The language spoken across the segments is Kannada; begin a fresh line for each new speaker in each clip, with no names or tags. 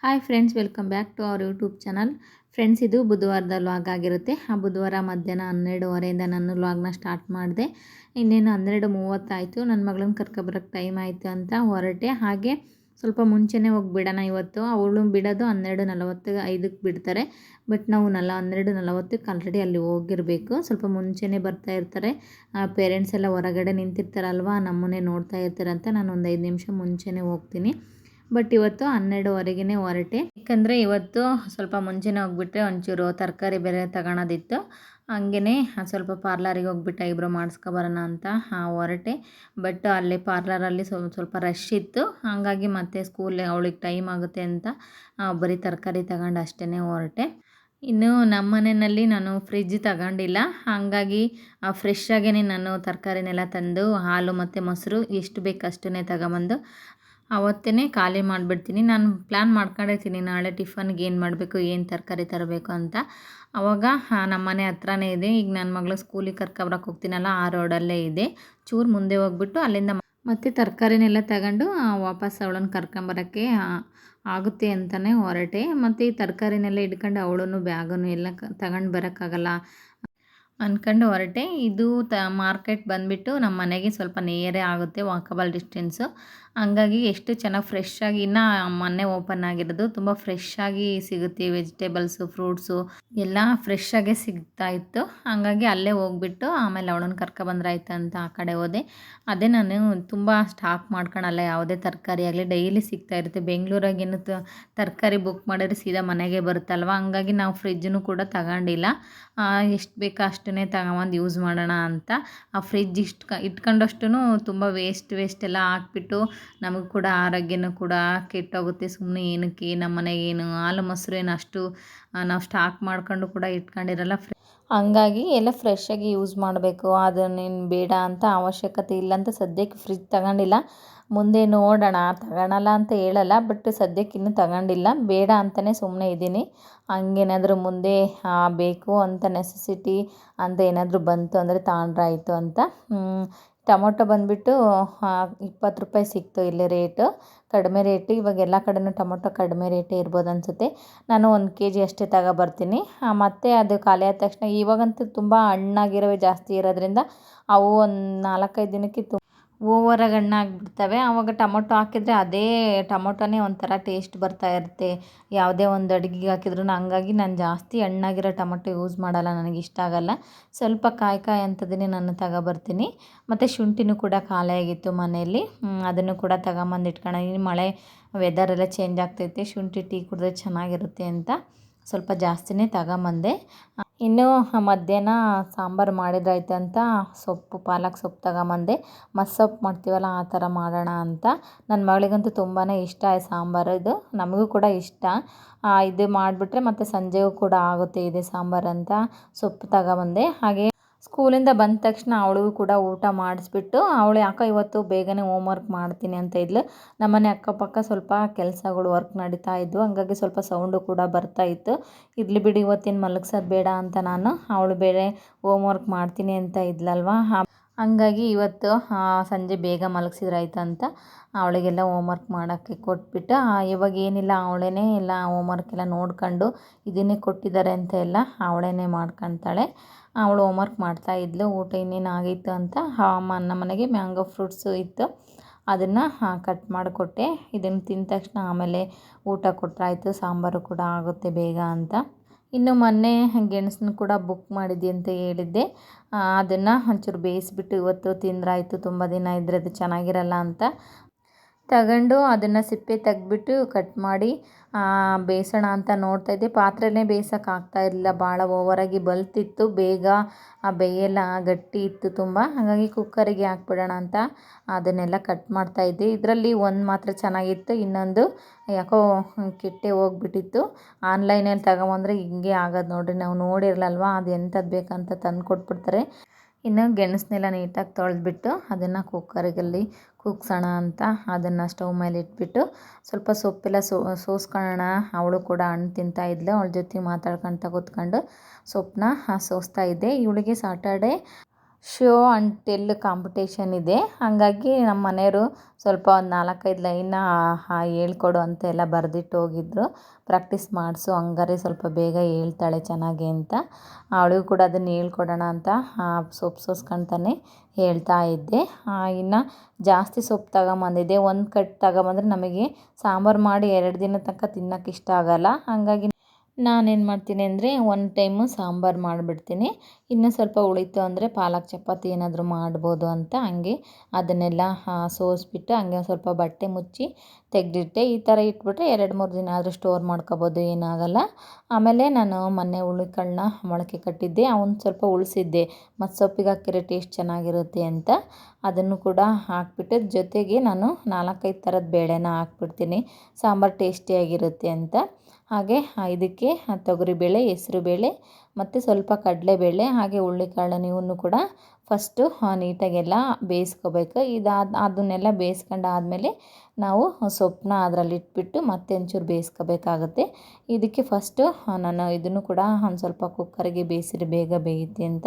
Hi friends, welcome back to our YouTube channel. Friends, ಇದು ಬುಧವಾರದ ವ್ಲಾಗ್ ಆಗಿರುತ್ತೆ. ಆ ಬುಧವಾರ ಮಧ್ಯಾಹ್ನ 12:30ಯಿಂದ ನಾನು ವ್ಲಾಗ್ನ ಸ್ಟಾರ್ಟ್ ಮಾಡಿದೆ. ಇನ್ನೇನು 12:30 ಆಯಿತು. ನನ್ನ ಮಗಳನ್ನ ಕರ್ಕೊಬರೋಕ್ಕೆ ಟೈಮ್ ಆಯಿತು ಅಂತ ಹೊರಟೆ. ಹಾಗೆ ಸ್ವಲ್ಪ ಮುಂಚೆನೇ ಹೋಗಿಬಿಡೋಣ ಇವತ್ತು. ಅವಳು ಬಿಡೋದು 12:45ಕ್ಕೆ ಬಿಡ್ತಾರೆ. ಬಟ್ ನಾವು 12:40ಕ್ಕೆ ಆಲ್ರೆಡಿ ಅಲ್ಲಿ ಹೋಗಿರಬೇಕು. ಸ್ವಲ್ಪ ಮುಂಚೆನೇ ಬರ್ತಾ ಇರ್ತಾರೆ. ಪೇರೆಂಟ್ಸ್ ಎಲ್ಲ ಹೊರಗಡೆ ನಿಂತಿರ್ತಾರಲ್ವ, ನಮ್ಮನ್ನೇ ನೋಡ್ತಾ ಇರ್ತಾರೆ ಅಂತ ನಾನು ಒಂದು 5 ನಿಮಿಷ ಮುಂಚೆನೇ ಹೋಗ್ತೀನಿ. ಬಟ್ ಇವತ್ತು 12:30ಗೆ ಹೊರಟೆ. ಯಾಕಂದರೆ ಇವತ್ತು ಸ್ವಲ್ಪ ಮುಂಚೆನೇ ಹೋಗ್ಬಿಟ್ರೆ ಒಂಚೂರು ತರಕಾರಿ ಬೇರೆ ತಗೊಳೋದಿತ್ತು. ಹಂಗೇ ಸ್ವಲ್ಪ ಪಾರ್ಲರಿಗೆ ಹೋಗ್ಬಿಟ್ಟು ಐಬ್ರೋ ಮಾಡಿಸ್ಕೊಬರೋಣ ಅಂತ ಹೊರಟೆ. ಬಟ್ ಅಲ್ಲಿ ಪಾರ್ಲರಲ್ಲಿ ಸ್ವಲ್ಪ ರಶ್ ಇತ್ತು. ಹಾಗಾಗಿ ಮತ್ತೆ ಅವಳಿಗೆ ಟೈಮ್ ಆಗುತ್ತೆ ಅಂತ ಬರೀ ತರಕಾರಿ ತಗೊಂಡು ಅಷ್ಟೇ ಹೊರಟೆ. ಇನ್ನು ನಮ್ಮ ಮನೆಯಲ್ಲಿ ನಾನು ಫ್ರಿಜ್ ತಗೊಂಡಿಲ್ಲ. ಹಾಗಾಗಿ ಫ್ರೆಶ್ಶಾಗೇ ನಾನು ತರಕಾರಿನೆಲ್ಲ ತಂದು ಹಾಲು ಮತ್ತು ಮೊಸರು ಎಷ್ಟು ಬೇಕು ಅಷ್ಟನ್ನೇ ತಗೊಂಬಂದು ಅವತ್ತೇ ಖಾಲಿ ಮಾಡಿಬಿಡ್ತೀನಿ. ನಾನು ಪ್ಲ್ಯಾನ್ ಮಾಡ್ಕೊಂಡಿರ್ತೀನಿ ನಾಳೆ ಟಿಫನ್ಗೆ ಏನು ಮಾಡಬೇಕು, ಏನು ತರಕಾರಿ ತರಬೇಕು ಅಂತ. ಆವಾಗ ನಮ್ಮ ಮನೆ ಹತ್ರನೇ ಇದೆ. ಈಗ ನನ್ನ ಮಗಳು ಸ್ಕೂಲಿಗೆ ಕರ್ಕೊಬರಕ್ಕೆ ಹೋಗ್ತೀನಲ್ಲ, ಆ ರೋಡಲ್ಲೇ ಇದೆ. ಚೂರು ಮುಂದೆ ಹೋಗ್ಬಿಟ್ಟು ಅಲ್ಲಿಂದ ಮತ್ತೆ ತರಕಾರಿನೆಲ್ಲ ತಗೊಂಡು ವಾಪಸ್ ಅವಳನ್ನು ಕರ್ಕೊಂಬರೋಕ್ಕೆ ಆಗುತ್ತೆ ಅಂತಲೇ ಹೊರಟೆ. ಮತ್ತು ಈ ತರಕಾರಿನೆಲ್ಲ ಇಟ್ಕೊಂಡು ಅವಳನ್ನು ಬ್ಯಾಗನ್ನು ಎಲ್ಲ ತಗೊಂಡು ಬರೋಕ್ಕಾಗಲ್ಲ ಅಂದ್ಕೊಂಡು ಹೊರಟೆ. ಇದು ಮಾರ್ಕೆಟ್ ಬಂದುಬಿಟ್ಟು ನಮ್ಮ ಮನೆಗೆ ಸ್ವಲ್ಪ ನಿಯರೇ ಆಗುತ್ತೆ, ವಾಕಬಲ್ ಡಿಸ್ಟೆನ್ಸು. ಹಂಗಾಗಿ ಎಷ್ಟು ಚೆನ್ನಾಗಿ ಫ್ರೆಶ್ಶಾಗಿ, ಇನ್ನೂ ಮೊನ್ನೆ ಓಪನ್ ಆಗಿರೋದು, ತುಂಬ ಫ್ರೆಶ್ಶಾಗಿ ಸಿಗುತ್ತೆ. ವೆಜಿಟೇಬಲ್ಸು, ಫ್ರೂಟ್ಸು ಎಲ್ಲ ಫ್ರೆಶ್ಶಾಗೇ ಸಿಗ್ತಾಯಿತ್ತು. ಹಾಗಾಗಿ ಅಲ್ಲೇ ಹೋಗ್ಬಿಟ್ಟು ಆಮೇಲೆ ಅವಳನ್ನು ಕರ್ಕೊಬಂದ್ರಾಯ್ತು ಅಂತ ಆ ಕಡೆ ಹೋದೆ. ಅದೇ ನಾನು ತುಂಬ ಸ್ಟಾಕ್ ಮಾಡ್ಕೊಳಲ್ಲ ಯಾವುದೇ ತರಕಾರಿ ಆಗಲಿ, ಡೈಲಿ ಸಿಗ್ತಾಯಿರುತ್ತೆ. ಬೆಂಗಳೂರಾಗೇನು ತರಕಾರಿ ಬುಕ್ ಮಾಡಿದ್ರೆ ಸೀದಾ ಮನೆಗೆ ಬರುತ್ತಲ್ವ. ಹಂಗಾಗಿ ನಾವು ಫ್ರಿಜ್ಜನ್ನು ಕೂಡ ತಗೊಂಡಿಲ್ಲ. ಎಷ್ಟು ಬೇಕೋ ಅಷ್ಟನ್ನೇ ತಗೊಂಬಂದು ಯೂಸ್ ಮಾಡೋಣ ಅಂತ. ಆ ಫ್ರಿಜ್ ಇಟ್ಕೊಂಡಷ್ಟು ತುಂಬ ವೇಸ್ಟ್ ಎಲ್ಲ ಹಾಕ್ಬಿಟ್ಟು ನಮಗೂ ಕೂಡ ಆರೋಗ್ಯನೂ ಕೂಡ ಕೆಟ್ಟೋಗುತ್ತೆ. ಸುಮ್ಮನೆ ಏನಕ್ಕೆ, ನಮ್ಮ ಮನೆಗೇನು ಹಾಲು ಮೊಸರು ಏನು ಅಷ್ಟು ನಾವು ಸ್ಟಾಕ್ ಮಾಡ್ಕೊಂಡು ಕೂಡ ಇಟ್ಕೊಂಡಿರಲ್ಲ. ಹಂಗಾಗಿ ಎಲ್ಲ ಫ್ರೆಶ್ಶಾಗಿ ಯೂಸ್ ಮಾಡಬೇಕು. ಅದನ್ನೇನು ಬೇಡ ಅಂತ ಅವಶ್ಯಕತೆ ಇಲ್ಲ ಅಂತ ಸದ್ಯಕ್ಕೆ ಫ್ರಿಜ್ ತಗೊಂಡಿಲ್ಲ. ಮುಂದೆ ನೋಡೋಣ, ತಗೊಳಲ್ಲ ಅಂತ ಹೇಳಲ್ಲ, ಬಟ್ ಸದ್ಯಕ್ಕೆ ಇನ್ನೂ ತಗೊಂಡಿಲ್ಲ. ಬೇಡ ಅಂತಲೇ ಸುಮ್ಮನೆ ಇದ್ದೀನಿ. ಹಂಗೇನಾದರೂ ಮುಂದೆ ಬೇಕು ಅಂತ ನೆಸೆಸಿಟಿ ಅಂತ ಏನಾದರೂ ಬಂತು ಅಂದರೆ ತಗೊಂಡ್ರಾಯ್ತು ಅಂತ. ಟೊಮೊಟೊ ಬಂದುಬಿಟ್ಟು 20 ರೂಪಾಯಿ ಸಿಕ್ತು ಇಲ್ಲಿ ರೇಟು, ಕಡಿಮೆ ರೇಟು. ಇವಾಗ ಎಲ್ಲ ಕಡೆಯೂ ಟೊಮೊಟೊ ಕಡಿಮೆ ರೇಟೇ ಇರ್ಬೋದು ಅನಿಸುತ್ತೆ. ನಾನು 1 kg ಅಷ್ಟೇ ತಗೊಬರ್ತೀನಿ. ಮತ್ತು ಅದು ಖಾಲಿ ಆದ ತಕ್ಷಣ ಇವಾಗಂತೂ ತುಂಬ ಹಣ್ಣಾಗಿರೋವೇ ಜಾಸ್ತಿ ಇರೋದ್ರಿಂದ ಅವು ಒಂದು 4-5 ದಿನಕ್ಕೆ ಓವರಾಗಿ ಹಣ್ಣಾಗಿಬಿಡ್ತವೆ. ಆವಾಗ ಟೊಮೊಟೊ ಹಾಕಿದರೆ ಅದೇ ಟೊಮೊಟೊನೇ ಒಂಥರ ಟೇಸ್ಟ್ ಬರ್ತಾ ಇರುತ್ತೆ, ಯಾವುದೇ ಒಂದು ಅಡುಗೆಗೆ ಹಾಕಿದ್ರೂ. ಹಂಗಾಗಿ ನಾನು ಜಾಸ್ತಿ ಹಣ್ಣಾಗಿರೋ ಟೊಮೊಟೊ ಯೂಸ್ ಮಾಡಲ್ಲ, ನನಗೆ ಇಷ್ಟ ಆಗಲ್ಲ. ಸ್ವಲ್ಪ ಕಾಯಿ ಅಂಥದ್ದನ್ನೇ ನಾನು ತಗೊಬರ್ತೀನಿ. ಮತ್ತು ಶುಂಠಿನೂ ಕೂಡ ಖಾಲಿಯಾಗಿತ್ತು ಮನೆಯಲ್ಲಿ, ಅದನ್ನು ಕೂಡ ತಗೊಂಬಂದು ಇಟ್ಕೊಳ್ಳೋಣ. ಮಳೆ ವೆದರೆಲ್ಲ ಚೇಂಜ್ ಆಗ್ತೈತೆ, ಶುಂಠಿ ಟೀ ಕುಡಿದ್ರೆ ಚೆನ್ನಾಗಿರುತ್ತೆ ಅಂತ ಸ್ವಲ್ಪ ಜಾಸ್ತಿನೇ ತಗೊಂಬಂದೆ. ಇನ್ನು ಮಧ್ಯಾಹ್ನ ಸಾಂಬಾರು ಮಾಡಿದ್ರಾಯ್ತು ಅಂತ ಪಾಲಕ್ ಸೊಪ್ಪು ತಗೊಂಬಂದೆ. ಮಸ್ಸೊಪ್ಪು ಮಾಡ್ತೀವಲ್ಲ, ಆ ಥರ ಮಾಡೋಣ ಅಂತ. ನನ್ನ ಮಗಳಿಗಂತೂ ತುಂಬಾ ಇಷ್ಟ ಈ ಸಾಂಬಾರು. ಇದು ನಮಗೂ ಕೂಡ ಇಷ್ಟ. ಇದು ಮಾಡಿಬಿಟ್ರೆ ಮತ್ತು ಸಂಜೆಗೂ ಕೂಡ ಆಗುತ್ತೆ ಇದೆ ಸಾಂಬಾರು ಅಂತ ಸೊಪ್ಪು ತಗೊಬಂದೆ. ಹಾಗೆ ಸ್ಕೂಲಿಂದ ಬಂದ ತಕ್ಷಣ ಅವಳಿಗೂ ಕೂಡ ಊಟ ಮಾಡಿಸ್ಬಿಟ್ಟು, ಅವಳು ಯಾಕೋ ಇವತ್ತು ಬೇಗನೆ ಹೋಮ್ವರ್ಕ್ ಮಾಡ್ತೀನಿ ಅಂತ ಇದ್ಲು. ನಮ್ಮನೆ ಅಕ್ಕಪಕ್ಕ ಸ್ವಲ್ಪ ಕೆಲಸಗಳು ವರ್ಕ್ ನಡೀತಾ ಇದ್ವು, ಹಂಗಾಗಿ ಸ್ವಲ್ಪ ಸೌಂಡು ಕೂಡ ಬರ್ತಾಯಿತ್ತು. ಇರಲಿ ಬಿಡಿ, ಇವತ್ತೇನು ಮಲಗ್ಸೋದು ಬೇಡ ಅಂತ ನಾನು, ಅವಳು ಬೇರೆ ಹೋಮ್ವರ್ಕ್ ಮಾಡ್ತೀನಿ ಅಂತ ಇದ್ಲಲ್ವ, ಹಂಗಾಗಿ ಇವತ್ತು ಸಂಜೆ ಬೇಗ ಮಲಗಿಸಿದ್ರಾಯ್ತು ಅಂತ ಅವಳಿಗೆಲ್ಲ ಹೋಮ್ವರ್ಕ್ ಮಾಡೋಕ್ಕೆ ಕೊಟ್ಬಿಟ್ಟು, ಇವಾಗ ಏನಿಲ್ಲ, ಅವಳೇ ಎಲ್ಲ ಹೋಮ್ವರ್ಕ್ ಎಲ್ಲ ನೋಡ್ಕೊಂಡು ಇದನ್ನೇ ಕೊಟ್ಟಿದ್ದಾರೆ ಅಂತ ಎಲ್ಲ ಅವಳೇ ಮಾಡ್ಕೊತಾಳೆ. ಅವಳು ಹೋಮ್ವರ್ಕ್ ಮಾಡ್ತಾಯಿದ್ಲು. ಊಟ ಇನ್ನೇನು ಆಗಿತ್ತು ಅಂತ ನಮ್ಮ ಮನೆಗೆ ಮ್ಯಾಂಗೋ ಫ್ರೂಟ್ಸು ಇತ್ತು, ಅದನ್ನು ಕಟ್ ಮಾಡಿಕೊಟ್ಟೆ. ಇದನ್ನು ತಿಂದ ತಕ್ಷಣ ಆಮೇಲೆ ಊಟ ಕೊಟ್ಟರಾಯ್ತು, ಸಾಂಬಾರು ಕೂಡ ಆಗುತ್ತೆ ಬೇಗ ಅಂತ. ಇನ್ನು ಮೊನ್ನೆ ಗೆಣಸನ್ನು ಕೂಡ ಬುಕ್ ಮಾಡಿದ್ದೆ ಅಂತ ಹೇಳಿದ್ದೆ, ಅದನ್ನು ಒಂಚೂರು ಬೇಯಿಸ್ಬಿಟ್ಟು ಇವತ್ತು ತಿಂದ್ರಾಯ್ತು. ತುಂಬ ದಿನ ಇದ್ದರೆ ಅದು ಚೆನ್ನಾಗಿರಲ್ಲ ಅಂತ ತಗೊಂಡು ಅದನ್ನು ಸಿಪ್ಪೆ ತೆಗೆದ್ಬಿಟ್ಟು ಕಟ್ ಮಾಡಿ ಬೇಯಿಸೋಣ ಅಂತ ನೋಡ್ತಾಯಿದ್ದೆ. ಪಾತ್ರೆಯೇ ಬೇಯಿಸೋಕ್ಕಾಗ್ತಾ ಇರಲಿಲ್ಲ, ಭಾಳ ಓವರಾಗಿ ಬಲ್ತಿತ್ತು, ಬೇಗ ಬೇಯೆಲ್ಲ ಗಟ್ಟಿ ಇತ್ತು ತುಂಬ. ಹಾಗಾಗಿ ಕುಕ್ಕರಿಗೆ ಹಾಕ್ಬಿಡೋಣ ಅಂತ ಅದನ್ನೆಲ್ಲ ಕಟ್ ಮಾಡ್ತಾಯಿದ್ದೆ. ಇದರಲ್ಲಿ ಒಂದು ಮಾತ್ರ ಚೆನ್ನಾಗಿತ್ತು, ಇನ್ನೊಂದು ಯಾಕೋ ಕೆಟ್ಟೆ ಹೋಗ್ಬಿಟ್ಟಿತ್ತು. ಆನ್ಲೈನಲ್ಲಿ ತಗೊಂಬಂದರೆ ಹಿಂಗೆ ಆಗೋದು ನೋಡಿರಿ, ನಾವು ನೋಡಿರಲ್ವ, ಅದು ಎಂಥದ್ದು ಬೇಕಂತ ತಂದು ಕೊಟ್ಬಿಡ್ತಾರೆ. ಇನ್ನು ಗೆಣಸನ್ನೆಲ್ಲ ನೀಟಾಗಿ ತೊಳೆದ್ಬಿಟ್ಟು ಅದನ್ನು ಕುಕ್ಕರಲ್ಲಿ ಕೂಗ್ಸೋಣ ಅಂತ ಅದನ್ನು ಸ್ಟವ್ ಮೇಲೆ ಇಟ್ಬಿಟ್ಟು ಸ್ವಲ್ಪ ಸೊಪ್ಪೆಲ್ಲ ಸೋಸ್ಕೊಳ್ಳೋಣ. ಅವಳು ಕೂಡ ಹಣ್ಣು ತಿಂತಾಯಿದ್ಲು, ಅವಳ ಜೊತೆ ಮಾತಾಡ್ಕೊಳ್ತಾ ಕೂತ್ಕೊಂಡು ಸೊಪ್ಪನ್ನ ಸೋಸ್ತಾ ಇದ್ದೆ. ಇವಳಿಗೆ Saturday show and tell competition ಇದೆ. ಹಾಗಾಗಿ ನಮ್ಮ ಮನೆಯವರು ಸ್ವಲ್ಪ ಒಂದು 4-5 ಲೈನ ಹೇಳ್ಕೊಡು ಅಂತ ಎಲ್ಲ ಬರೆದಿಟ್ಟು ಹೋಗಿದ್ರು. ಪ್ರಾಕ್ಟೀಸ್ ಮಾಡಿಸು, ಹಂಗಾರೆ ಸ್ವಲ್ಪ ಬೇಗ ಹೇಳ್ತಾಳೆ ಚೆನ್ನಾಗಿ ಅಂತ. ಅವಳಿಗೂ ಕೂಡ ಅದನ್ನು ಹೇಳ್ಕೊಡೋಣ ಅಂತ ಸೊಪ್ಪು ಸೋಸ್ಕೊಳ್ತಾನೆ ಹೇಳ್ತಾ ಇದ್ದೆ. ಇನ್ನು ಜಾಸ್ತಿ ಸೊಪ್ಪು ತಗೊಂಬಂದಿದ್ದೆ. ಒಂದು ಕಟ್ ತಗೊಂಬಂದ್ರೆ ನಮಗೆ ಸಾಂಬಾರು ಮಾಡಿ 2 ದಿನ ತನಕ ತಿನ್ನೋಕೆ ಇಷ್ಟ ಆಗೋಲ್ಲ. ಹಾಗಾಗಿ ನಾನೇನು ಮಾಡ್ತೀನಿ ಅಂದರೆ ಒಂದು ಟೈಮು ಸಾಂಬಾರು ಮಾಡಿಬಿಡ್ತೀನಿ. ಇನ್ನು ಸ್ವಲ್ಪ ಉಳಿತು ಅಂದರೆ ಪಾಲಕ್ ಚಪಾತಿ ಏನಾದರೂ ಮಾಡ್ಬೋದು ಅಂತ ಹಂಗೆ ಅದನ್ನೆಲ್ಲ ಸೋಸಿಬಿಟ್ಟು ಹಂಗೆ ಒಂದು ಸ್ವಲ್ಪ ಬಟ್ಟೆ ಮುಚ್ಚಿ ತೆಗೆದಿಟ್ಟೆ. ಈ ಥರ ಇಟ್ಬಿಟ್ರೆ 2-3 ದಿನ ಆದರೂ ಸ್ಟೋರ್ ಮಾಡ್ಕೊಬೋದು, ಏನಾಗಲ್ಲ. ಆಮೇಲೆ ನಾನು ಮೊನ್ನೆ ಹುರುಳಿಕಾಳನ್ನ ಮೊಳಕೆ ಕಟ್ಟಿದ್ದೆ, ಅವನ್ನ ಸ್ವಲ್ಪ ಉಳಿಸಿದ್ದೆ ಮತ್ತು ಸೊಪ್ಪಿಗೆ ಹಾಕಿರೋ ಟೇಸ್ಟ್ ಚೆನ್ನಾಗಿರುತ್ತೆ ಅಂತ. ಅದನ್ನು ಕೂಡ ಹಾಕ್ಬಿಟ್ಟು ಜೊತೆಗೆ ನಾನು 4-5 ಥರದ ಬೇಳೆನ ಹಾಕ್ಬಿಡ್ತೀನಿ, ಸಾಂಬಾರು ಟೇಸ್ಟಿಯಾಗಿರುತ್ತೆ ಅಂತ. ಹಾಗೆ ಇದಕ್ಕೆ ತೊಗರಿಬೇಳೆ, ಹೆಸರುಬೇಳೆ ಮತ್ತು ಸ್ವಲ್ಪ ಕಡಲೆಬೇಳೆ ಹಾಗೆ ಹುರುಳಿಕಾಳನ್ನು ಇವನ್ನು ಕೂಡ ಫಸ್ಟು ನೀಟಾಗೆಲ್ಲ ಬೇಯಿಸ್ಕೋಬೇಕು. ಅದನ್ನೆಲ್ಲ ಬೇಯಿಸ್ಕೊಂಡಾದ್ಮೇಲೆ ನಾವು ಸೊಪ್ಪನ್ನ ಅದರಲ್ಲಿ ಇಟ್ಬಿಟ್ಟು ಮತ್ತೆ ಒಂಚೂರು ಬೇಯಿಸ್ಕೋಬೇಕಾಗುತ್ತೆ. ಇದಕ್ಕೆ ಫಸ್ಟು ನಾನು ಇದನ್ನು ಕೂಡ ಒಂದು ಸ್ವಲ್ಪ ಕುಕ್ಕರಿಗೆ ಬೇಯಿಸಿದ್ರೆ ಬೇಗ ಬೇಯುತ್ತೆ ಅಂತ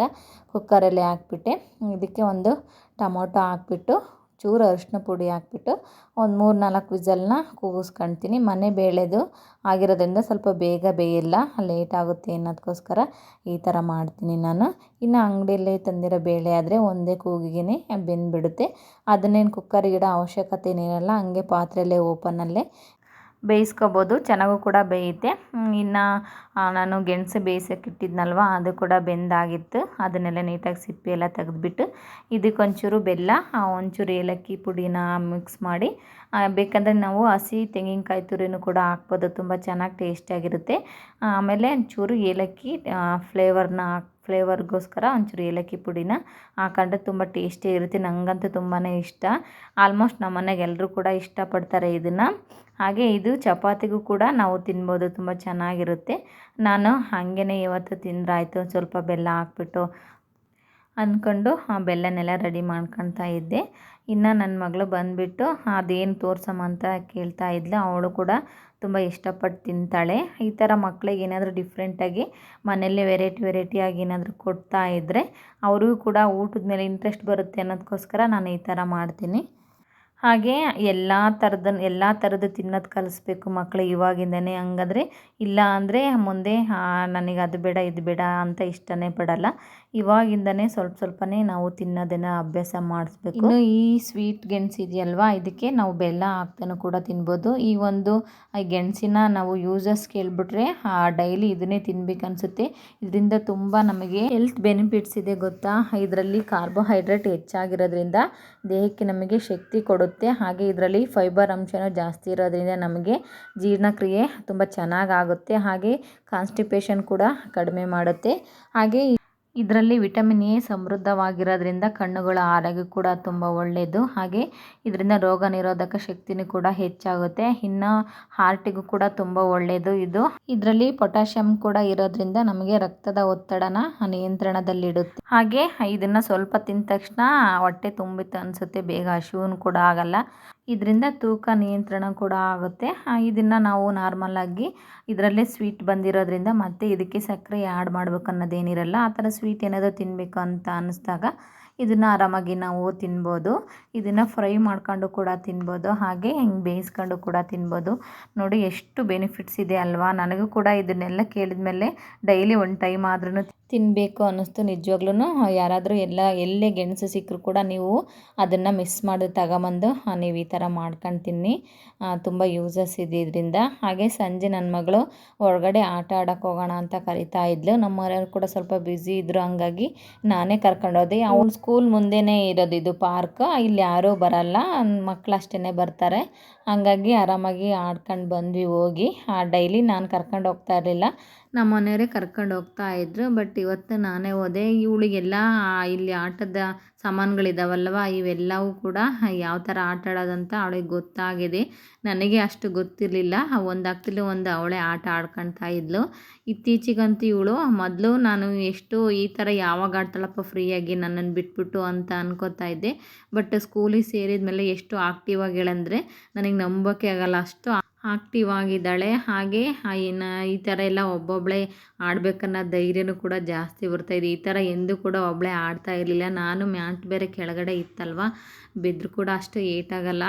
ಕುಕ್ಕರಲ್ಲೇ ಹಾಕ್ಬಿಟ್ಟೆ. ಇದಕ್ಕೆ ಒಂದು ಟೊಮೊಟೊ ಹಾಕ್ಬಿಟ್ಟು ಚೂರು ಅರಿಶಿನ ಪುಡಿ ಹಾಕ್ಬಿಟ್ಟು ಒಂದು 3-4 ವಿಸಲ್ನ ಕೂಗಿಸ್ಕೊಳ್ತೀನಿ. ಮನೆ ಬೇಳೆದು ಆಗಿರೋದ್ರಿಂದ ಸ್ವಲ್ಪ ಬೇಗ ಬೇಯಲ್ಲ, ಲೇಟ್ ಆಗುತ್ತೆ ಅನ್ನೋದಕ್ಕೋಸ್ಕರ ಈ ಥರ ಮಾಡ್ತೀನಿ ನಾನು. ಇನ್ನು ಅಂಗಡಿಯಲ್ಲೇ ತಂದಿರೋ ಬೇಳೆ ಆದರೆ ಒಂದೇ ಕೂಗಿಗೆ ಬೆಂದುಬಿಡುತ್ತೆ. ಅದನ್ನೇನು ಕುಕ್ಕರಿಗೆ ಇಡೋ ಅವಶ್ಯಕತೆ ಏನಿರಲ್ಲ, ಹಂಗೆ ಪಾತ್ರೆಯಲ್ಲೇ ಓಪನಲ್ಲೇ ಬೇಯಿಸ್ಕೊಬೋದು, ಚೆನ್ನಾಗೂ ಕೂಡ ಬೇಯುತ್ತೆ. ಇನ್ನು ನಾನು ಗೆಣಸು ಬೇಯಿಸೋಕೆ ಇಟ್ಟಿದ್ನಲ್ವ, ಅದು ಕೂಡ ಬೆಂದಾಗಿತ್ತು. ಅದನ್ನೆಲ್ಲ ನೀಟಾಗಿ ಸಿಪ್ಪೆ ಎಲ್ಲ ತೆಗೆದ್ಬಿಟ್ಟು ಇದಕ್ಕೊಂಚೂರು ಬೆಲ್ಲ, ಒಂಚೂರು ಏಲಕ್ಕಿ ಪುಡಿನ ಮಿಕ್ಸ್ ಮಾಡಿ, ಬೇಕಂದರೆ ನಾವು ಹಸಿ ತೆಂಗಿನಕಾಯಿ ತುರಿನೂ ಕೂಡ ಹಾಕ್ಬೋದು, ತುಂಬ ಚೆನ್ನಾಗಿ ಟೇಸ್ಟಿಯಾಗಿರುತ್ತೆ. ಆಮೇಲೆ ಒಂಚೂರು ಏಲಕ್ಕಿ ಫ್ಲೇವರ್ಗೋಸ್ಕರ ಒಂಚೂರು ಏಲಕ್ಕಿ ಪುಡಿನ ಹಾಕೊಂಡ್ರೆ ತುಂಬ ಟೇಸ್ಟಿಯಾಗಿರುತ್ತೆ. ನನಗಂತೂ ತುಂಬಾ ಇಷ್ಟ. ಆಲ್ಮೋಸ್ಟ್ ನಮ್ಮ ಮನೆಗೆ ಎಲ್ಲರೂ ಕೂಡ ಇಷ್ಟಪಡ್ತಾರೆ ಇದನ್ನು. ಹಾಗೆ ಇದು ಚಪಾತಿಗೂ ಕೂಡ ನಾವು ತಿನ್ಬೋದು, ತುಂಬ ಚೆನ್ನಾಗಿರುತ್ತೆ. ನಾನು ಹಾಗೇ ಇವತ್ತು ತಿಂದ್ರಾಯ್ತು ಸ್ವಲ್ಪ ಬೆಲ್ಲ ಹಾಕ್ಬಿಟ್ಟು ಅಂದ್ಕೊಂಡು ಬೆಲ್ಲನೆಲ್ಲ ರೆಡಿ ಮಾಡ್ಕೊಳ್ತಾ ಇದ್ದೆ. ಇನ್ನು ನನ್ನ ಮಗಳು ಬಂದುಬಿಟ್ಟು ಅದೇನು ತೋರ್ಸಮ್ಮ ಅಂತ ಕೇಳ್ತಾ ಇದ್ಲು. ಅವಳು ಕೂಡ ತುಂಬ ಇಷ್ಟಪಟ್ಟು ತಿಂತಾಳೆ. ಈ ಥರ ಮಕ್ಕಳಿಗೆ ಏನಾದರೂ ಡಿಫ್ರೆಂಟಾಗಿ ಮನೆಯಲ್ಲೇ ವೆರೈಟಿಯಾಗಿ ಏನಾದರೂ ಕೊಡ್ತಾ ಇದ್ದರೆ ಅವ್ರಿಗೂ ಕೂಡ ಊಟದ ಮೇಲೆ ಇಂಟ್ರೆಸ್ಟ್ ಬರುತ್ತೆ ಅನ್ನೋದಕ್ಕೋಸ್ಕರ ನಾನು ಈ ಥರ ಮಾಡ್ತೀನಿ. ಹಾಗೆ ಎಲ್ಲ ಥರದ್ದು ತಿನ್ನೋದು ಕಲಿಸ್ಬೇಕು ಮಕ್ಕಳಿಗೆ ಇವಾಗಿಂದನೇ. ಹಂಗಾದ್ರೆ ಇಲ್ಲ ಅಂದರೆ ಮುಂದೆ ನನಗೆ ಅದು ಬೇಡ ಇದು ಬೇಡ ಅಂತ ಇಷ್ಟನೇ ಪಡಲ್ಲ. ಇವಾಗಿಂದನೇ ಸ್ವಲ್ಪನೇ ನಾವು ತಿನ್ನೋದನ್ನು ಅಭ್ಯಾಸ ಮಾಡಿಸ್ಬೇಕು. ಇನ್ನು ಈ ಸ್ವೀಟ್ ಗೆಣಸು ಇದೆಯಲ್ವಾ, ಇದಕ್ಕೆ ನಾವು ಬೆಲ್ಲ ಹಾಕ್ತಾನೂ ಕೂಡ ತಿನ್ಬೋದು. ಈ ಒಂದು ಗೆಣಸಿನ ನಾವು ಯೂಸಸ್ ಕೇಳಿಬಿಟ್ರೆ ಡೈಲಿ ಇದನ್ನೇ ತಿನ್ಬೇಕು ಅನಿಸುತ್ತೆ. ಇದರಿಂದ ತುಂಬ ನಮಗೆ ಹೆಲ್ತ್ ಬೆನಿಫಿಟ್ಸ್ ಇದೆ ಗೊತ್ತಾ. ಇದರಲ್ಲಿ ಕಾರ್ಬೋಹೈಡ್ರೇಟ್ ಹೆಚ್ಚಾಗಿರೋದ್ರಿಂದ ದೇಹಕ್ಕೆ ನಮಗೆ ಶಕ್ತಿ ಕೊಡುತ್ತೆ. ಹಾಗೆ ಇದರಲ್ಲಿ ಫೈಬರ್ ಅಂಶನೂ ಜಾಸ್ತಿ ಇರೋದ್ರಿಂದ ನಮಗೆ ಜೀರ್ಣಕ್ರಿಯೆ ತುಂಬ ಚೆನ್ನಾಗಾಗುತ್ತೆ. ಹಾಗೆ ಕಾನ್ಸ್ಟಿಪೇಷನ್ ಕೂಡ ಕಡಿಮೆ ಮಾಡುತ್ತೆ. ಹಾಗೆ ಇದರಲ್ಲಿ ವಿಟಮಿನ್ ಎ ಸಮೃದ್ಧವಾಗಿರೋದ್ರಿಂದ ಕಣ್ಣುಗಳ ಆರೋಗ್ಯ ಕೂಡ ತುಂಬ ಒಳ್ಳೆಯದು. ಹಾಗೆ ಇದರಿಂದ ರೋಗ ನಿರೋಧಕ ಶಕ್ತಿನೂ ಕೂಡ ಹೆಚ್ಚಾಗುತ್ತೆ. ಇನ್ನು ಹಾರ್ಟಿಗೂ ಕೂಡ ತುಂಬ ಒಳ್ಳೆಯದು ಇದು. ಇದರಲ್ಲಿ ಪೊಟ್ಯಾಷಿಯಮ್ ಕೂಡ ಇರೋದ್ರಿಂದ ನಮಗೆ ರಕ್ತದ ಒತ್ತಡನ ನಿಯಂತ್ರಣದಲ್ಲಿಡುತ್ತೆ. ಹಾಗೆ ಇದನ್ನು ಸ್ವಲ್ಪ ತಿಂದ ತಕ್ಷಣ ಹೊಟ್ಟೆ ತುಂಬಿತು ಅನಿಸುತ್ತೆ, ಬೇಗ ಹಸಿವು ಕೂಡ ಆಗಲ್ಲ. ಇದರಿಂದ ತೂಕ ನಿಯಂತ್ರಣ ಕೂಡ ಆಗುತ್ತೆ. ಇದನ್ನು ನಾವು ನಾರ್ಮಲಾಗಿ ಇದರಲ್ಲೇ ಸ್ವೀಟ್ ಬಂದಿರೋದ್ರಿಂದ ಮತ್ತೆ ಇದಕ್ಕೆ ಸಕ್ಕರೆ ಆ್ಯಡ್ ಮಾಡಬೇಕು ಅನ್ನೋದೇನಿರಲ್ಲ. ಆ ಥರ ಸ್ವೀಟ್ ಏನಾದರೂ ತಿನ್ನಬೇಕು ಅಂತ ಅನ್ನಿಸ್ದಾಗ ಇದನ್ನು ಆರಾಮಾಗಿ ನಾವು ತಿನ್ಬೋದು. ಇದನ್ನು ಫ್ರೈ ಮಾಡ್ಕೊಂಡು ಕೂಡ ತಿನ್ಬೋದು, ಹಾಗೆ ಹಿಂಗೆ ಬೇಯಿಸ್ಕೊಂಡು ಕೂಡ ತಿನ್ಬೋದು. ನೋಡಿ ಎಷ್ಟು ಬೆನಿಫಿಟ್ಸ್ ಇದೆ ಅಲ್ವಾ. ನನಗೂ ಕೂಡ ಇದನ್ನೆಲ್ಲ ಕೇಳಿದ ಮೇಲೆ ಡೈಲಿ ಒಂದು ಟೈಮ್ ಆದ್ರೂ ತಿನ್ನಬೇಕು ಅನ್ನಿಸ್ತು ನಿಜವಾಗ್ಲೂ. ಯಾರಾದರೂ ಎಲ್ಲೇ ಗೆಣಸು ಸಿಕ್ಕರೂ ಕೂಡ ನೀವು ಅದನ್ನು ಮಿಸ್ ಮಾಡಿ ತಗೊಂಬಂದು ನೀವು ಈ ಥರ ಮಾಡ್ಕೊಂಡು ತಿನ್ನಿ, ತುಂಬ ಯೂಸಸ್ ಇದೆ ಇದರಿಂದ. ಹಾಗೆ ಸಂಜೆ ನನ್ನ ಮಗಳು ಹೊರಗಡೆ ಆಟ ಆಡೋಕ್ಕೆ ಹೋಗೋಣ ಅಂತ ಕರಿತಾ ಇದ್ಲು. ನಮ್ಮ ಮನೆಯವರು ಕೂಡ ಸ್ವಲ್ಪ ಬ್ಯುಸಿ ಇದ್ದರು, ಹಂಗಾಗಿ ನಾನೇ ಕರ್ಕೊಂಡೋದೆ. ಅವ್ನ ಸ್ಕೂಲ್ ಮುಂದೆನೇ ಇರೋದು ಇದು ಪಾರ್ಕ್, ಇಲ್ಲಿ ಯಾರೂ ಬರಲ್ಲ, ಮಕ್ಕಳು ಅಷ್ಟೇ ಬರ್ತಾರೆ. ಹಾಗಾಗಿ ಆರಾಮಾಗಿ ಆಡ್ಕೊಂಡು ಬಂದ್ವಿ ಹೋಗಿ. ಡೈಲಿ ನಾನು ಕರ್ಕೊಂಡು ಹೋಗ್ತಾ ಇರಲಿಲ್ಲ, ನಮ್ಮ ಮನೆಯವರೇ ಕರ್ಕೊಂಡು ಹೋಗ್ತಾ ಇದ್ರು. ಬಟ್ ಇವತ್ತು ನಾನೇ ಹೋದೆ. ಇವಳಿಗೆಲ್ಲ ಇಲ್ಲಿ ಆಟದ ಸಾಮಾನುಗಳಿದಾವಲ್ವ, ಇವೆಲ್ಲವೂ ಕೂಡ ಯಾವ ಥರ ಆಟ ಆಡೋದಂತ ಅವಳಿಗೆ ಗೊತ್ತಾಗಿದೆ. ನನಗೆ ಅಷ್ಟು ಗೊತ್ತಿರಲಿಲ್ಲ. ಒಂದು ಆಗ್ತಿಲ್ಲ ಒಂದು ಅವಳೇ ಆಟ ಆಡ್ಕೊಳ್ತಾ ಇದ್ಲು. ಇತ್ತೀಚೆಗಂತೂ ಇವಳು ಮೊದಲು ನಾನು ಎಷ್ಟು ಈ ಥರ ಯಾವಾಗ ಆಡ್ತಾಳಪ್ಪ ಫ್ರೀಯಾಗಿ ನನ್ನನ್ನು ಬಿಟ್ಬಿಟ್ಟು ಅಂತ ಅನ್ಕೋತಾ ಇದ್ದೆ. ಬಟ್ ಸ್ಕೂಲಿಗೆ ಸೇರಿದ ಮೇಲೆ ಎಷ್ಟು ಆಕ್ಟಿವ್ ಆಗಿಳಂದರೆ ನನಗೆ ನಂಬೋಕೆ ಆಗಲ್ಲ. ಅಷ್ಟು ಆಕ್ಟಿವ್ ಆಗಿದ್ದಾಳೆ. ಹಾಗೆ ಇನ್ನು ಈ ಥರ ಎಲ್ಲ ಒಬ್ಬೊಬ್ಬಳೇ ಆಡಬೇಕನ್ನೋ ಧೈರ್ಯನೂ ಕೂಡ ಜಾಸ್ತಿ ಬರ್ತಾಯಿದೆ. ಈ ಥರ ಎಂದೂ ಕೂಡ ಒಬ್ಬಳೇ ಆಡ್ತಾ ಇರಲಿಲ್ಲ. ನಾನು ಮ್ಯಾಟ್ ಬೇರೆ ಕೆಳಗಡೆ ಇತ್ತಲ್ವ, ಬಿದ್ದರೂ ಕೂಡ ಅಷ್ಟು ಏಟಾಗಲ್ಲ,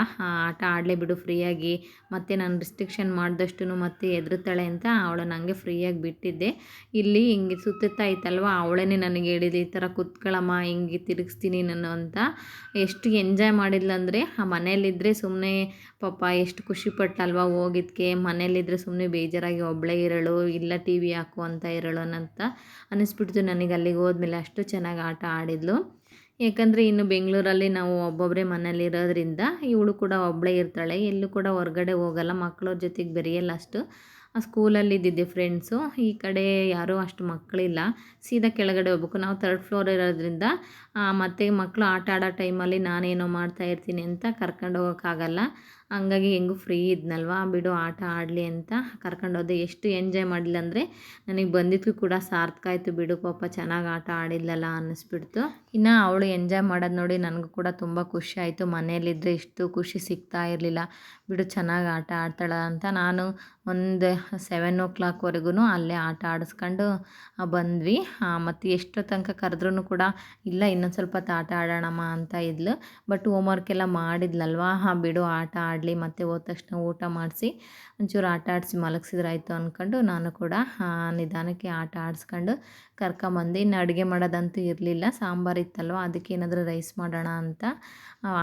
ಆಟ ಆಡಲೇ ಬಿಡು ಫ್ರೀಯಾಗಿ, ಮತ್ತು ನಾನು ರಿಸ್ಟ್ರಿಕ್ಷನ್ ಮಾಡಿದಷ್ಟು ಮತ್ತೆ ಹೆದರ್ತಾಳೆ ಅಂತ ಅವಳನ್ನ ಹಂಗೆ ಫ್ರೀಯಾಗಿ ಬಿಟ್ಟಿದ್ದೆ. ಇಲ್ಲಿ ಹಿಂಗೆ ಸುತ್ತುತ್ತಾ ಇತ್ತಲ್ವ, ಅವಳೇ ನನಗೆ ಹೇಳಿದ್ಲು, ಈ ಥರ ಕುತ್ಕೊಳ್ಳಮ್ಮ, ಹಿಂಗೆ ತಿರುಗಿಸ್ತೀನಿ ನಾನು ಅಂತ. ಎಷ್ಟು ಎಂಜಾಯ್ ಮಾಡಿದ್ಲಂದರೆ, ಆ ಮನೇಲಿದ್ದರೆ ಸುಮ್ಮನೆ ಪಾಪ ಎಷ್ಟು ಖುಷಿಪಟ್ಟಲ್ವ ಹೋಗಿದ್ದಕ್ಕೆ. ಮನೇಲಿದ್ದರೆ ಸುಮ್ಮನೆ ಬೇಜಾರಾಗಿ ಒಬ್ಬಳೇ ಇರೋಳು, ಇಲ್ಲ ಟಿ ವಿ ಹಾಕು ಅಂತ ಇರೋಳು ಅಂತ ಅನ್ನಿಸ್ಬಿಡ್ತು ನನಗೆ. ಅಲ್ಲಿಗೆ ಹೋದ್ಮೇಲೆ ಅಷ್ಟು ಚೆನ್ನಾಗಿ ಆಟ ಆಡಿದ್ಲು. ಯಾಕಂದರೆ ಇನ್ನು ಬೆಂಗಳೂರಲ್ಲಿ ನಾವು ಒಬ್ಬೊಬ್ಬರೇ ಮನೇಲಿರೋದ್ರಿಂದ ಇವಳು ಕೂಡ ಒಬ್ಬಳೇ ಇರ್ತಾಳೆ, ಎಲ್ಲೂ ಕೂಡ ಹೊರಗಡೆ ಹೋಗಲ್ಲ, ಮಕ್ಕಳ ಜೊತೆಗೆ ಬೆರೆಯಲ್ಲ ಅಷ್ಟು. ಆ ಸ್ಕೂಲಲ್ಲಿ ಇದ್ದಿದ್ದೆ ಫ್ರೆಂಡ್ಸು, ಈ ಕಡೆ ಯಾರೂ ಅಷ್ಟು ಮಕ್ಕಳಿಲ್ಲ, ಸೀದಾ ಕೆಳಗಡೆ ಹೋಗ್ಬೇಕು. ನಾವು 3rd ಫ್ಲೋರ್ ಇರೋದ್ರಿಂದ ಮತ್ತು ಮಕ್ಕಳು ಆಟ ಆಡೋ ಟೈಮಲ್ಲಿ ನಾನೇನೋ ಮಾಡ್ತಾಯಿರ್ತೀನಿ ಅಂತ ಕರ್ಕೊಂಡು ಹೋಗೋಕ್ಕಾಗಲ್ಲ. ಹಂಗಾಗಿ ಹೆಂಗೂ ಫ್ರೀ ಇದ್ನಲ್ವ, ಬಿಡು ಆಟ ಆಡಲಿ ಅಂತ ಕರ್ಕೊಂಡೋದೆ. ಎಷ್ಟು ಎಂಜಾಯ್ ಮಾಡಿಲ್ಲ ಅಂದರೆ ನನಗೆ ಬಂದಿದ್ದಕ್ಕೂ ಕೂಡ ಸಾರ್ಥಕ ಆಯಿತು ಬಿಡು, ಪಾಪ ಚೆನ್ನಾಗಿ ಆಟ ಆಡಿಲ್ಲಲ್ಲ ಅನ್ನಿಸ್ಬಿಡ್ತು. ಇನ್ನು ಅವಳು ಎಂಜಾಯ್ ಮಾಡೋದು ನೋಡಿ ನನಗೂ ಕೂಡ ತುಂಬ ಖುಷಿ ಆಯಿತು. ಮನೇಲಿದ್ದರೆ ಇಷ್ಟು ಖುಷಿ ಸಿಗ್ತಾ ಇರಲಿಲ್ಲ, ಬಿಡು ಚೆನ್ನಾಗಿ ಆಟ ಆಡ್ತಾಳೆ ಅಂತ. ನಾನು ಒಂದು 7 o'clockವರೆಗೂ ಅಲ್ಲೇ ಆಟ ಆಡಿಸ್ಕೊಂಡು ಬಂದ್ವಿ. ಮತ್ತು ಎಷ್ಟೋ ತನಕ ಕರೆದ್ರೂ ಕೂಡ ಇಲ್ಲ ಇನ್ನೊಂದು ಸ್ವಲ್ಪ ಹೊತ್ತು ಆಟ ಆಡೋಣಮ್ಮ ಅಂತ ಇದ್ಲು. ಬಟ್ ಹೋಮ್ವರ್ಕ್ ಎಲ್ಲ ಮಾಡಿದ್ಲಲ್ವ, ಬಿಡು ಆಟ ಆಡಲಿ, ಮತ್ತು ಹೋದ ತಕ್ಷಣ ಊಟ ಮಾಡಿಸಿ ಒಂಚೂರು ಆಟ ಆಡಿಸಿ ಮಲಗಿಸಿದ್ರಾಯ್ತು ಅಂದ್ಕೊಂಡು ನಾನು ಕೂಡ ನಿಧಾನಕ್ಕೆ ಆಟ ಆಡಿಸ್ಕೊಂಡು ಕರ್ಕೊಂಬಂದು. ಇನ್ನು ಅಡುಗೆ ಮಾಡೋದಂತೂ ಇರಲಿಲ್ಲ, ಸಾಂಬಾರು ಇತ್ತಲ್ವ, ಅದಕ್ಕೆ ಏನಾದರೂ ರೈಸ್ ಮಾಡೋಣ ಅಂತ.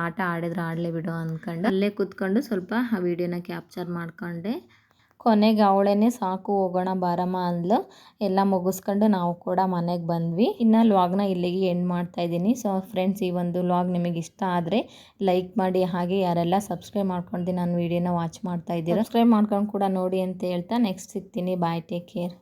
ಆಟ ಆಡಿದ್ರೆ ಆಡಲೇ ಬಿಡು ಅಂದ್ಕೊಂಡು ಅಲ್ಲೇ ಕೂತ್ಕೊಂಡು ಸ್ವಲ್ಪ ಆ ವಿಡಿಯೋನ ಕ್ಯಾಪ್ಚರ್ ಮಾಡಿಕೊಂಡೆ. ಕೊನೆಗೆ ಅವಳೇ ಸಾಕು ಹೋಗೋಣ ಬಾರಮ್ಮ ಅಂದ್ಲು. ಎಲ್ಲ ಮುಗಿಸ್ಕೊಂಡು ನಾವು ಕೂಡ ಮನೆಗೆ ಬಂದ್ವಿ. ಇನ್ನು ವ್ಲಾಗ್ನ ಇಲ್ಲಿಗೆ ಎಂಡ್ ಮಾಡ್ತಾಯಿದ್ದೀನಿ. ಸೊ ಫ್ರೆಂಡ್ಸ್, ಈ ಒಂದು ವ್ಲಾಗ್ ನಿಮಗೆ ಇಷ್ಟ ಆದರೆ ಲೈಕ್ ಮಾಡಿ, ಹಾಗೆ ಯಾರೆಲ್ಲ ಸಬ್ಸ್ಕ್ರೈಬ್ ಮಾಡ್ಕೊಂಡು ನಾನು ವೀಡಿಯೋನ ವಾಚ್ ಮಾಡ್ತಾಯಿದ್ದೀರಾ ಸಬ್ಸ್ಕ್ರೈಬ್ ಮಾಡ್ಕೊಂಡು ಕೂಡ ನೋಡಿ ಅಂತ ಹೇಳ್ತಾ ನೆಕ್ಸ್ಟ್ ಸಿಗ್ತೀನಿ. ಬಾಯ್, ಟೇಕ್ ಕೇರ್.